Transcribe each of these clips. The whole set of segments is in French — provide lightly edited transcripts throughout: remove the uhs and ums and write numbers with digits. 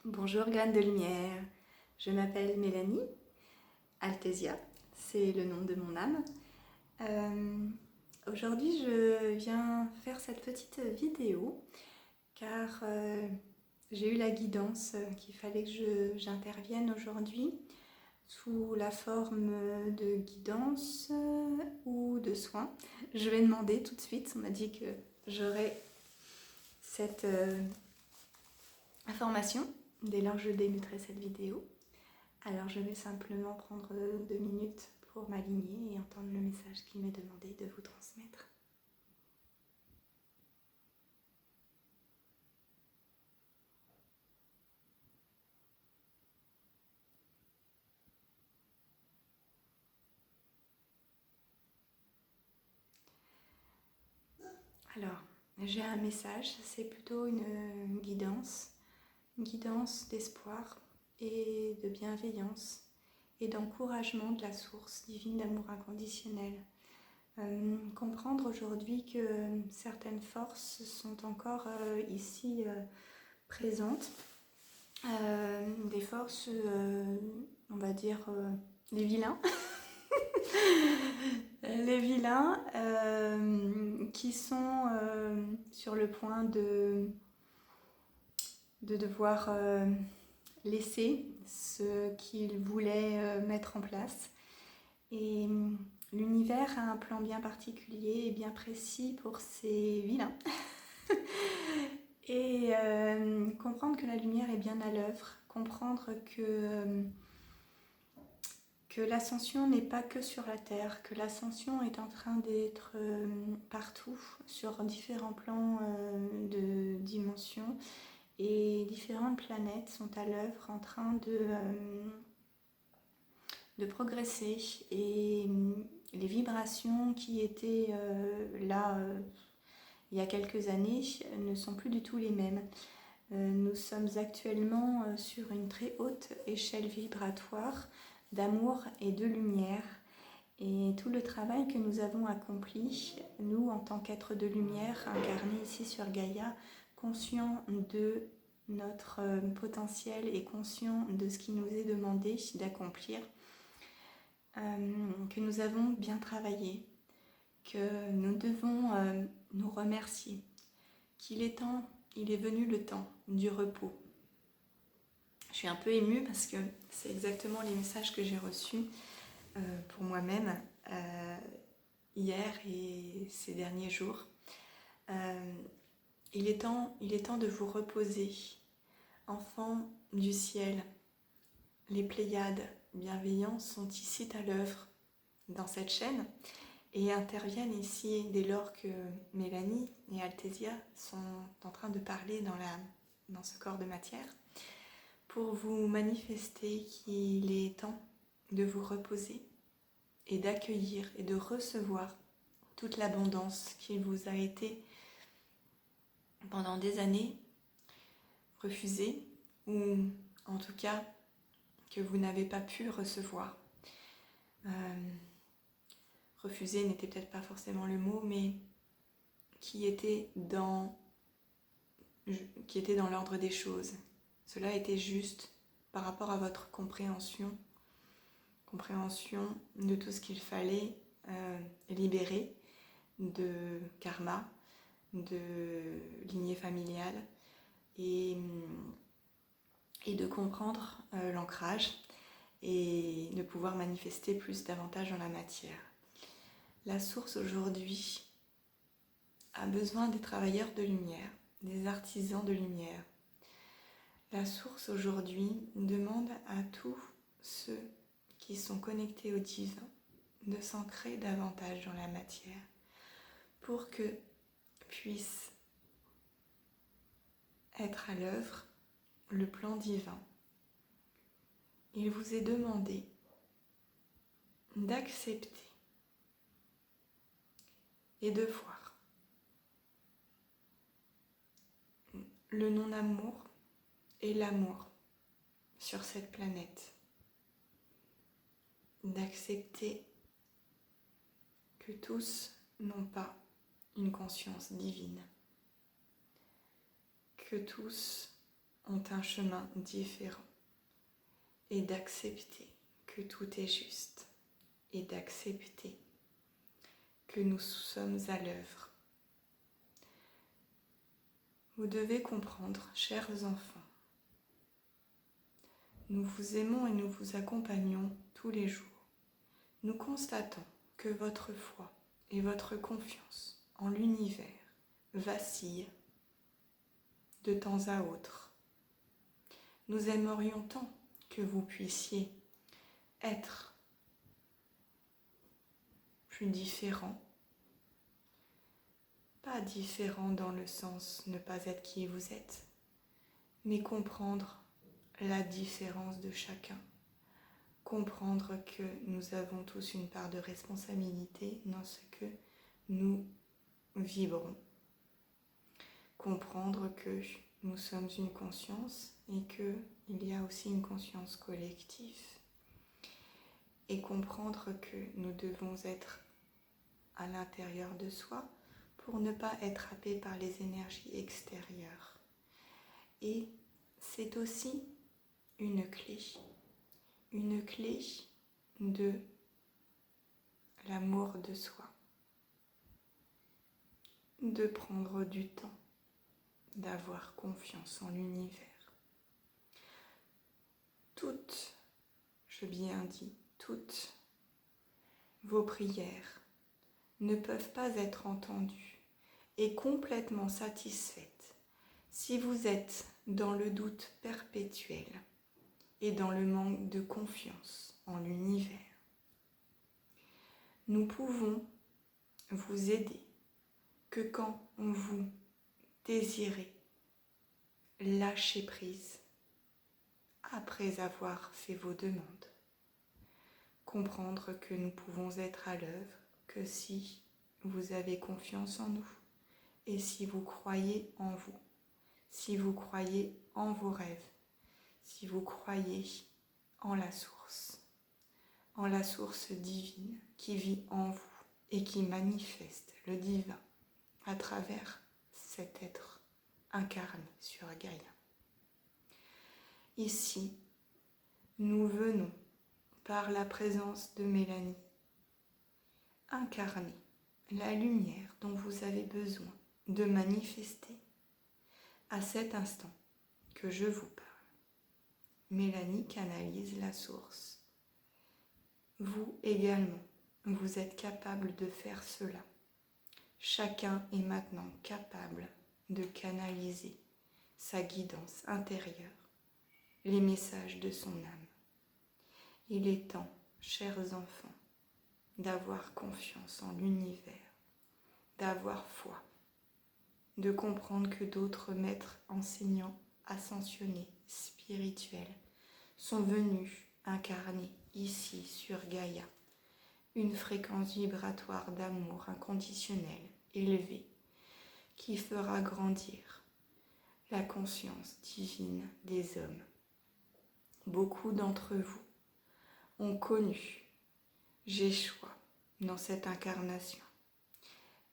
Bonjour graines de lumière, je m'appelle Mélanie, Althesia, c'est le nom de mon âme. Aujourd'hui je viens faire cette petite vidéo car j'ai eu la guidance qu'il fallait que j'intervienne aujourd'hui sous la forme de guidance ou de soins. Je vais demander tout de suite, on m'a dit que j'aurais cette information dès lors que je débuterai cette vidéo. Alors je vais simplement prendre 2 minutes pour m'aligner et entendre le message qu'il m'est demandé de vous transmettre. Alors, j'ai un message, c'est plutôt une guidance d'espoir et de bienveillance et d'encouragement de la source divine d'amour inconditionnel. Comprendre aujourd'hui que certaines forces sont encore ici présentes, des forces, on va dire, les vilains, les vilains qui sont sur le point de devoir laisser ce qu'ils voulaient mettre en place. Et l'univers a un plan bien particulier et bien précis pour ces vilains. Et comprendre que la lumière est bien à l'œuvre, comprendre que l'ascension n'est pas que sur la Terre, que l'ascension est en train d'être partout, sur différents plans de dimensions, et différentes planètes sont à l'œuvre en train de progresser. Et les vibrations qui étaient là il y a quelques années ne sont plus du tout les mêmes. Nous sommes actuellement sur une très haute échelle vibratoire d'amour et de lumière. Et tout le travail que nous avons accompli, nous en tant qu'êtres de lumière incarnés ici sur Gaïa, conscients de notre potentiel et conscients de ce qui nous est demandé d'accomplir, que nous avons bien travaillé, que nous devons nous remercier, qu'il est temps, il est venu le temps du repos. Je suis un peu émue parce que c'est exactement les messages que j'ai reçus pour moi-même hier et ces derniers jours. Il est temps de vous reposer, enfants du ciel. Les Pléiades bienveillants sont ici à l'œuvre dans cette chaîne et interviennent ici dès lors que Mélanie et Althesia sont en train de parler dans ce corps de matière, pour vous manifester qu'il est temps de vous reposer et d'accueillir et de recevoir toute l'abondance qui vous a été pendant des années refusée, ou en tout cas que vous n'avez pas pu recevoir. Refuser n'était peut-être pas forcément le mot, mais qui était dans l'ordre des choses. Cela était juste par rapport à votre compréhension de tout ce qu'il fallait libérer de karma, de lignée familiale, et de comprendre l'ancrage et de pouvoir manifester davantage dans la matière. La source aujourd'hui a besoin des travailleurs de lumière, des artisans de lumière. La source aujourd'hui demande à tous ceux qui sont connectés au divin de s'ancrer davantage dans la matière pour que puisse être à l'œuvre le plan divin. Il vous est demandé d'accepter et de voir le non-amour et l'amour sur cette planète, d'accepter que tous n'ont pas une conscience divine, que tous ont un chemin différent et d'accepter que tout est juste et d'accepter que nous sommes à l'œuvre. Vous devez comprendre, chers enfants, nous vous aimons et nous vous accompagnons tous les jours. Nous constatons que votre foi et votre confiance en l'univers vacillent de temps à autre. Nous aimerions tant que vous puissiez être plus différents, pas différents dans le sens ne pas être qui vous êtes, mais comprendre la différence de chacun. Comprendre que nous avons tous une part de responsabilité dans ce que nous vibrons. Comprendre que nous sommes une conscience et qu'il y a aussi une conscience collective. Et comprendre que nous devons être à l'intérieur de soi pour ne pas être happés par les énergies extérieures. Et c'est aussi une clé de l'amour de soi, de prendre du temps, d'avoir confiance en l'univers. Toutes, je bien dis, toutes vos prières ne peuvent pas être entendues et complètement satisfaites si vous êtes dans le doute perpétuel et dans le manque de confiance en l'univers. Nous pouvons vous aider que quand vous désirez lâcher prise après avoir fait vos demandes. Comprendre que nous pouvons être à l'œuvre que si vous avez confiance en nous et si vous croyez en vous, si vous croyez en vos rêves, si vous croyez en la source divine qui vit en vous et qui manifeste le divin à travers cet être incarné sur Gaïa. Ici, nous venons, par la présence de Mélanie, incarner la lumière dont vous avez besoin de manifester à cet instant que je vous parle. Mélanie canalise la source. Vous également, vous êtes capable de faire cela. Chacun est maintenant capable de canaliser sa guidance intérieure, les messages de son âme. Il est temps, chers enfants, d'avoir confiance en l'univers, d'avoir foi, de comprendre que d'autres maîtres enseignants, ascensionnés, spirituels, sont venus incarner ici sur Gaïa une fréquence vibratoire d'amour inconditionnel élevée qui fera grandir la conscience divine des hommes. Beaucoup d'entre vous ont connu Yeshua dans cette incarnation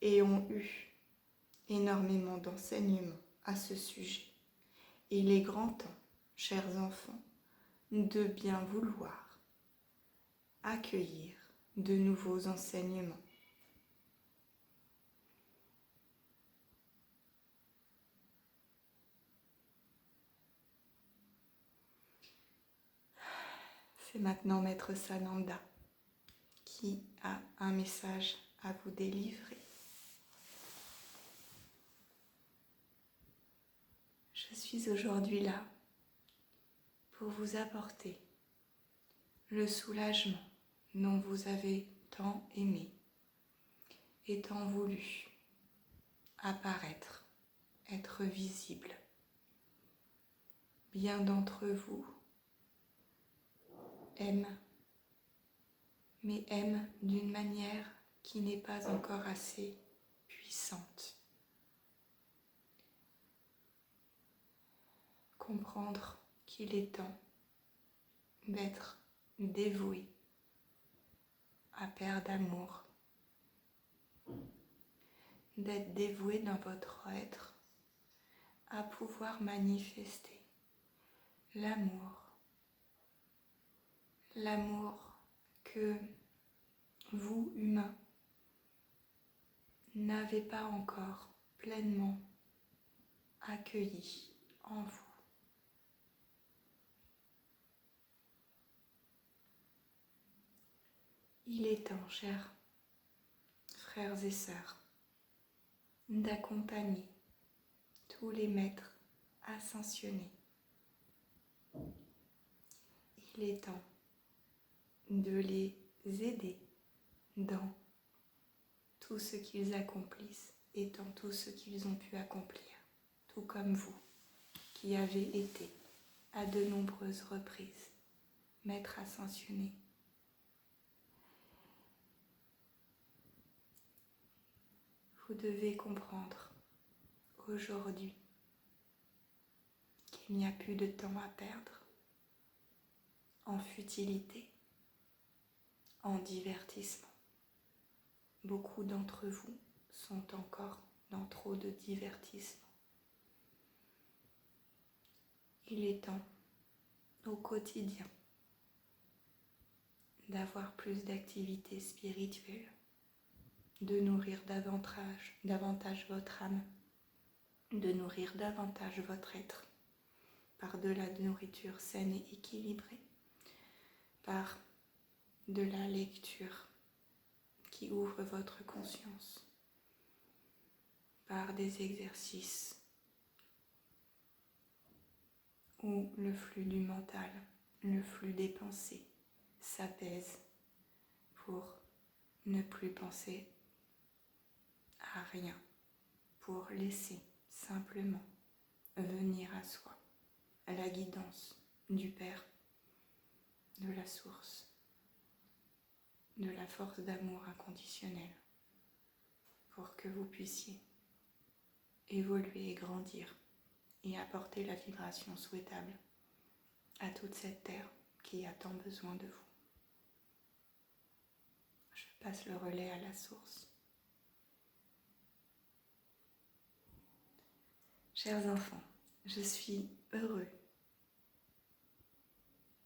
et ont eu énormément d'enseignements à ce sujet. Il est grand temps, chers enfants, de bien vouloir accueillir de nouveaux enseignements. C'est maintenant Maître Sananda qui a un message à vous délivrer. Je suis aujourd'hui là pour vous apporter le soulagement dont vous avez tant aimé et tant voulu apparaître, être visible. Bien d'entre vous aiment, mais aiment d'une manière qui n'est pas encore assez puissante. Comprendre qu'il est temps d'être dévoué à Père d'amour, d'être dévoué dans votre être à pouvoir manifester l'amour. L'amour que vous, humains, n'avez pas encore pleinement accueilli en vous. Il est temps, chers frères et sœurs, d'accompagner tous les maîtres ascensionnés. Il est temps de les aider dans tout ce qu'ils accomplissent et dans tout ce qu'ils ont pu accomplir, tout comme vous, qui avez été à de nombreuses reprises maîtres ascensionnés. Vous devez comprendre aujourd'hui qu'il n'y a plus de temps à perdre en futilité, en divertissement. Beaucoup d'entre vous sont encore dans trop de divertissement. Il est temps, au quotidien, d'avoir plus d'activités spirituelles, de nourrir davantage votre âme, de nourrir davantage votre être, par de la nourriture saine et équilibrée, par de la lecture qui ouvre votre conscience, par des exercices où le flux du mental, le flux des pensées s'apaise pour ne plus penser à rien, pour laisser simplement venir à soi, à la guidance du Père, de la source, de la force d'amour inconditionnel, pour que vous puissiez évoluer et grandir et apporter la vibration souhaitable à toute cette terre qui a tant besoin de vous. Je passe le relais à la source. Chers enfants, je suis heureux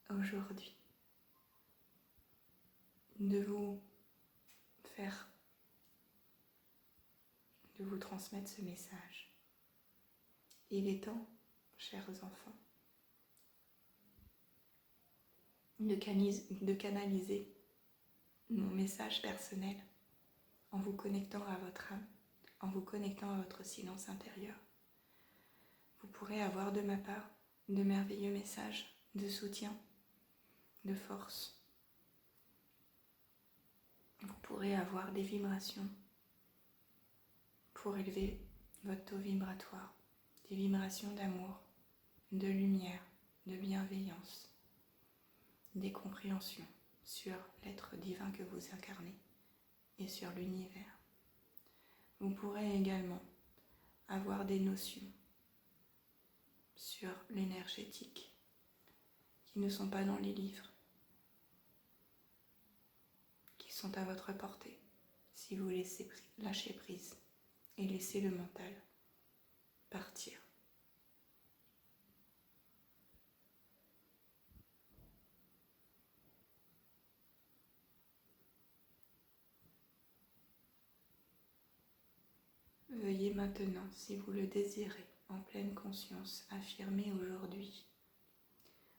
aujourd'hui de vous transmettre ce message. Il est temps, chers enfants, de canaliser mon message personnel en vous connectant à votre âme, en vous connectant à votre silence intérieur. Vous pourrez avoir de ma part de merveilleux messages de soutien, de force. Vous pourrez avoir des vibrations pour élever votre taux vibratoire, des vibrations d'amour, de lumière, de bienveillance, des compréhensions sur l'être divin que vous incarnez et sur l'univers. Vous pourrez également avoir des notions sur l'énergétique qui ne sont pas dans les livres, qui sont à votre portée si vous laissez lâcher prise et laisser le mental partir. Veuillez maintenant, si vous le désirez, en pleine conscience, affirmer aujourd'hui: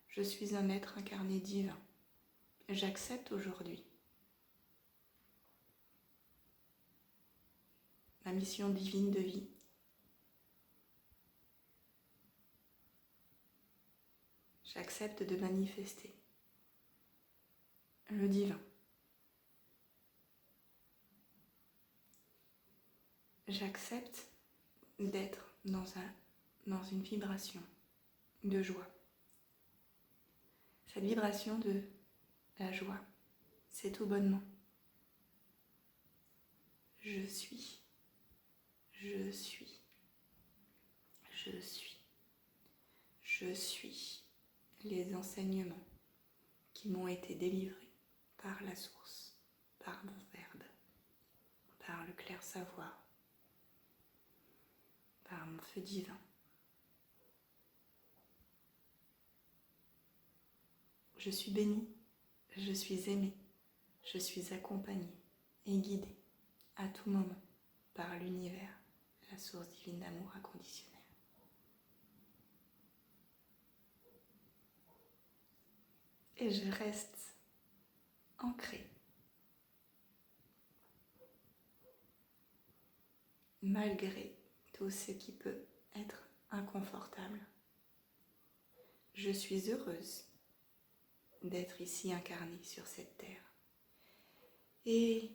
je suis un être incarné divin. J'accepte aujourd'hui ma mission divine de vie. J'accepte de manifester le divin. J'accepte d'être dans une vibration de joie. Cette vibration de la joie, c'est tout bonnement: je suis, je suis, je suis, je suis les enseignements qui m'ont été délivrés par la source, par mon Verbe, par le clair savoir, par mon feu divin. je suis bénie, je suis aimée, je suis accompagnée et guidée à tout moment par l'univers, la source divine d'amour inconditionnel. Et je reste ancrée, malgré tout ce qui peut être inconfortable. Je suis heureuse d'être ici incarnée sur cette terre. Et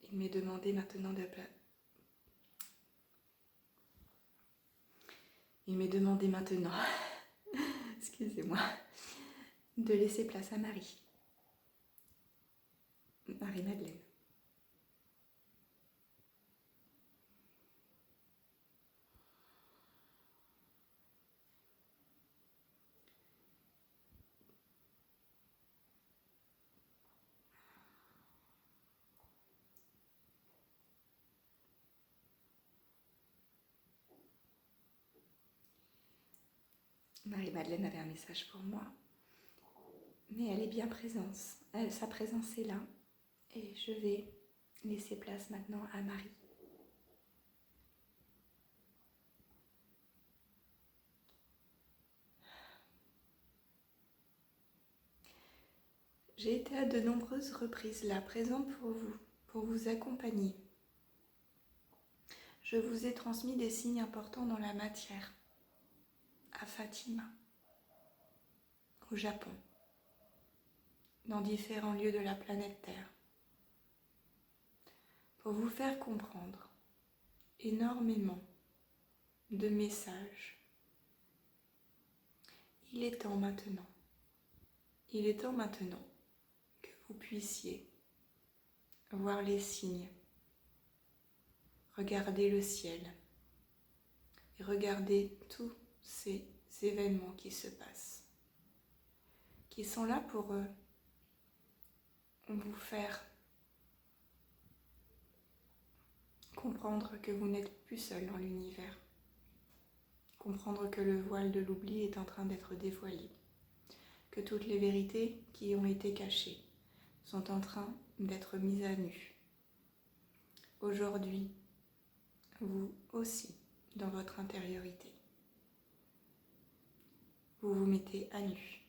il m'est demandé maintenant excusez-moi, de laisser place à Marie-Madeleine. Marie-Madeleine avait un message pour moi, mais elle est bien présente. Sa présence est là et je vais laisser place maintenant à Marie. J'ai été à de nombreuses reprises là, présente pour vous accompagner. Je vous ai transmis des signes importants dans la matière, à Fatima, au Japon, dans différents lieux de la planète Terre, pour vous faire comprendre énormément de messages. Il est temps maintenant que vous puissiez voir les signes, regarder le ciel et regarder tous ces événements qui se passent, qui sont là pour vous faire comprendre que vous n'êtes plus seul dans l'univers, comprendre que le voile de l'oubli est en train d'être dévoilé, que toutes les vérités qui ont été cachées sont en train d'être mises à nu. Aujourd'hui, vous aussi, dans votre intériorité, vous vous mettez à nu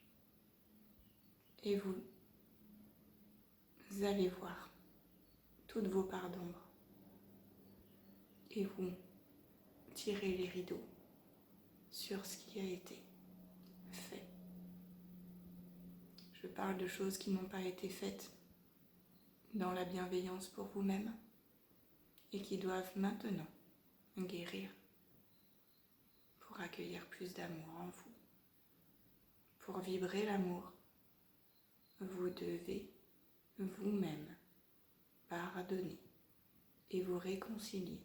et vous allez voir toutes vos parts d'ombre et vous tirez les rideaux sur ce qui a été fait. Je parle de choses qui n'ont pas été faites dans la bienveillance pour vous-même et qui doivent maintenant guérir pour accueillir plus d'amour en vous. Pour vibrer l'amour, vous devez vous-même pardonner et vous réconcilier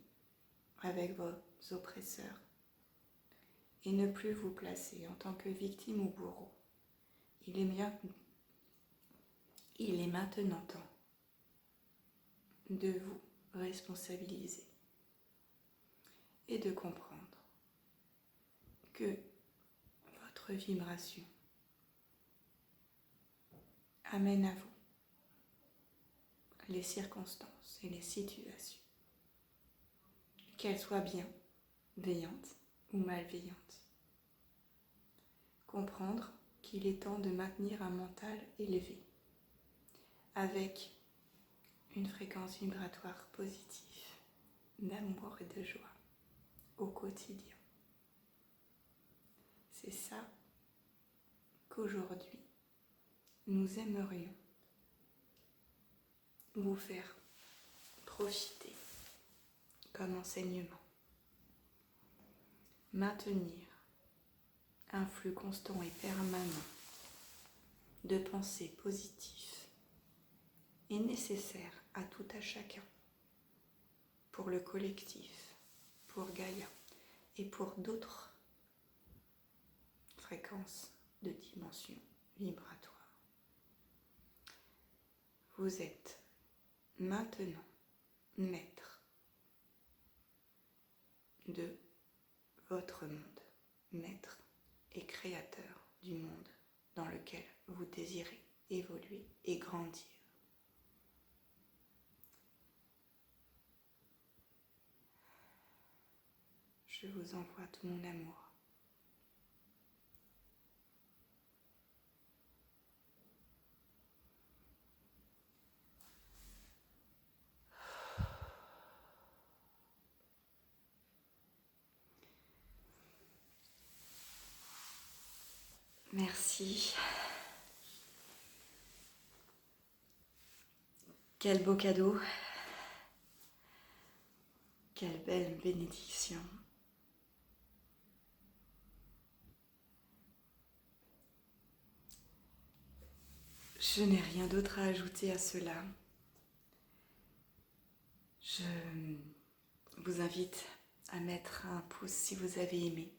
avec vos oppresseurs et ne plus vous placer en tant que victime ou bourreau. Il est maintenant temps de vous responsabiliser et de comprendre que votre vibration amène à vous les circonstances et les situations, qu'elles soient bienveillantes ou malveillantes. Comprendre qu'il est temps de maintenir un mental élevé, avec une fréquence vibratoire positive, d'amour et de joie au quotidien. C'est ça qu'aujourd'hui, nous aimerions vous faire profiter comme enseignement. Maintenir un flux constant et permanent de pensées positives est nécessaire à tout à chacun, pour le collectif, pour Gaïa et pour d'autres fréquences de dimension vibratoire. Vous êtes maintenant maître de votre monde, maître et créateur du monde dans lequel vous désirez évoluer et grandir. Je vous envoie tout mon amour. Merci. Quel beau cadeau. Quelle belle bénédiction. Je n'ai rien d'autre à ajouter à cela. Je vous invite à mettre un pouce si vous avez aimé,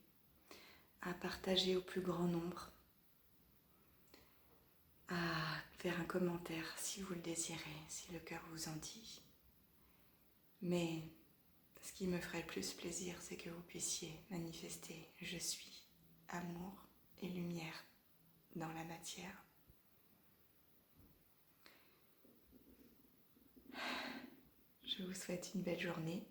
à partager au plus grand nombre, à faire un commentaire si vous le désirez, si le cœur vous en dit. Mais ce qui me ferait le plus plaisir, c'est que vous puissiez manifester « Je suis amour et lumière dans la matière ». Je vous souhaite une belle journée